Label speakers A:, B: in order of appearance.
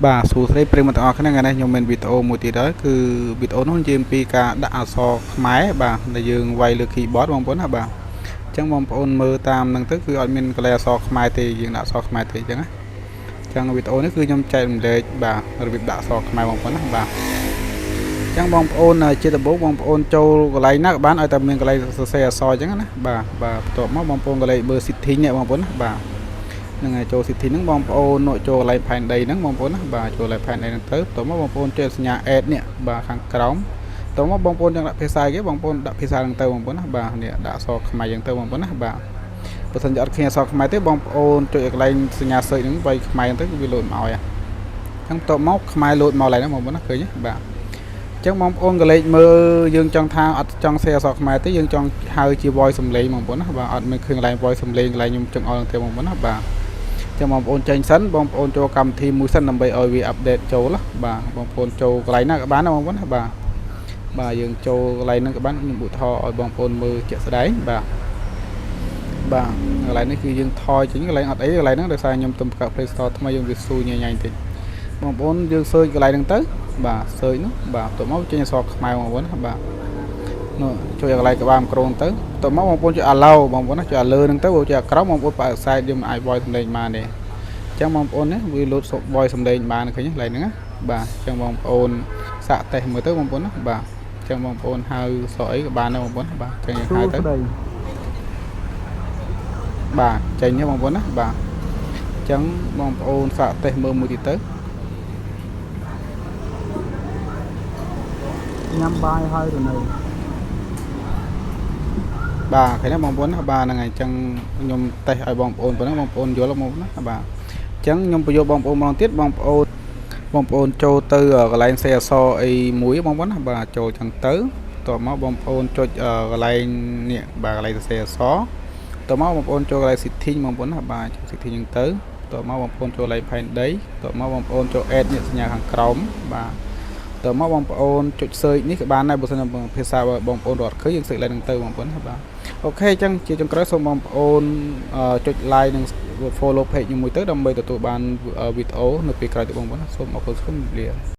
A: បាទសួស្តីប្រិយមិត្តទាំងអស់គ្នាថ្ងៃនេះខ្ញុំមានវីដេអូមួយទៀតហើយគឺវីដេអូនោះនិយាយអំពីការដាក់អក្សរខ្មែរបាទដែលយើងវាយលើ keyboard បងប្អូនណាបាទអញ្ចឹងបងប្អូនមើលតាមហ្នឹងទៅគឺអត់មានកន្លែងអក្សរខ្មែរទេយើងដាក់អក្សរខ្មែរទេអញ្ចឹងណាអញ្ចឹងវីដេអូនេះគឺខ្ញុំចែករំលែកបាទរបៀបដាក់អក្សរខ្មែរបងប្អូនណាបាទអញ្ចឹងបងប្អូនជាដំបូងបងប្អូនចូលកន្លែងណាក៏បានឲ្យតែមានកន្លែងសរសេរអក្សរអញ្ចឹងណាបាទបន្ទាប់មកបងប្អូនកន្លែងមើល setting នេះបងប្អូនណាបាទនឹងឲ្យចូល setting ហ្នឹងបងប្អូនចូលកន្លែងផែនដីហ្នឹងបងប្អូនណាបាទចូលកន្លែងផែនដីហ្នឹងទៅបន្ទាប់មកបងប្អូនចុចសញ្ញា add នេះបាទខាងក្រោមបន្ទាប់មកបងប្អូនចង់ដាក់ភាសាគេបងប្អូនដាក់ភាសាហ្នឹងទៅបងប្អូនណាបាទនេះដាក់អក្សរខ្មែរយ៉ាងទៅបងប្អូនណាបាទបើសិនជាអត់ឃើញអក្សរខ្មែរទេបងប្អូនចុចកន្លែងសញ្ញា search ហ្នឹងវាយខ្មែរហ្នឹងទៅគឺវាលោតមកឲ្យអញ្ចឹងបន្ទាប់មកខ្មែរលោតមកឡើយហ្នឹងបងប្អូនណាឃើញទេបាទអញ្ចឹងបងប្អូនកលេចមើលយើងចង់ថាអត់ចង់សេអក្សរខ្មែរទេយើងចង់ហៅជា voice សំឡេងបងប្អូនណាបាទអត់មានឃើញកន្លែង voice សំឡេងកន្លែងខ្ញុំចង់ឲ្យទេបងប្អូនណាបាទចឹងបងប្អូនចេញសិនបងប្អូនចូលកម្មវិធីមួយសិនដើម្បីឲ្យវា update ចូលបាទបងប្អូនចូលកន្លែងណាក៏បានដែរបងប្អូនណាបាទយើងចូលកន្លែងហ្នឹងក៏បានខ្ញុំឧទាហរណ៍ឲ្យបងប្អូនមើលជាក់ស្ដែងបាទកន្លែងនេះគឺយើងថយចេញកន្លែងអត់អីកន្លែងហ្នឹងដោយសារខ្ញុំទៅបង្កើត Play Store ថ្មីយើងវាស៊ូញញ៉ៃបន្តិចបងប្អូនយើង search កន្លែងហ្នឹងទៅបាទ search នោះបាទបន្ទាប់មកចេញអក្សរខ្មែរបងប្អូនណាបាទនោះជួយកន្លែងក្បាលក្រងទៅបន្ទាប់មកបងប្អូនចុច allow បងប្អូនណាចុច allow ហ្នឹងទៅចុចក្រោមបងប្អូនបើ site យើងអាច voice សំឡេងបានទេអញ្ចឹងបងប្អូនណាវាលោត voice សំឡេងបានឃើញកន្លែងហ្នឹងណាបាទអញ្ចឹងបងប្អូនសាកតេស្តមើលទៅបងប្អូនណាបាទអញ្ចឹងបងប្អូនហៅសអីក៏បានដែរបងប្អូនបាទអញ្ចឹងយើងហៅទៅបាទចេញទេបងប្អូនណាបាទអញ្ចឹងបងប្អូនសាកតេស្តមើលមួយទៀតទៅញ៉ាំបាយហើយទៅនៅបាទឃើញទេបងប្អូនណាបាទហ្នឹងហើយអញ្ចឹងខ្ញុំតេស្តឲ្យបងប្អូនប៉ុណ្ណឹងបងប្អូនយល់មកណាបាទអញ្ចឹងខ្ញុំបញ្យល់បងប្អូនម្ដងទៀតបងប្អូនចូលទៅកន្លែងសេអក្សរអីមួយបងប្អូនណាបាទចូលចឹងទៅតមកបងប្អូនចុចកន្លែងនេះបាទកន្លែងសេអក្សរតមកបងប្អូនចូលកន្លែង setting បងប្អូនណាបាទចូល setting ចឹងទៅតមកបងប្អូនចូលកន្លែងផែនដីតមកបងប្អូនចូល add នេះសញ្ញាខាងក្រោមបាទតមកបងប្អូនចុច search នេះក៏បានដែរបើសិនជាភាសាបងប្អូនរត់ឃើញយើង search ឡើងហ្នឹងទៅបងប្អូនណាបាទអូខេអញ្ចឹងជាចុងក្រោយសូមបងប្អូនចុច like និង follow page ខ្ញុំមួយទៅដើម្បីទទួលបានវីដេអូនៅពេលក្រោយទៀតបងប្អូនសូមអរគុណសូមជម្រាបលា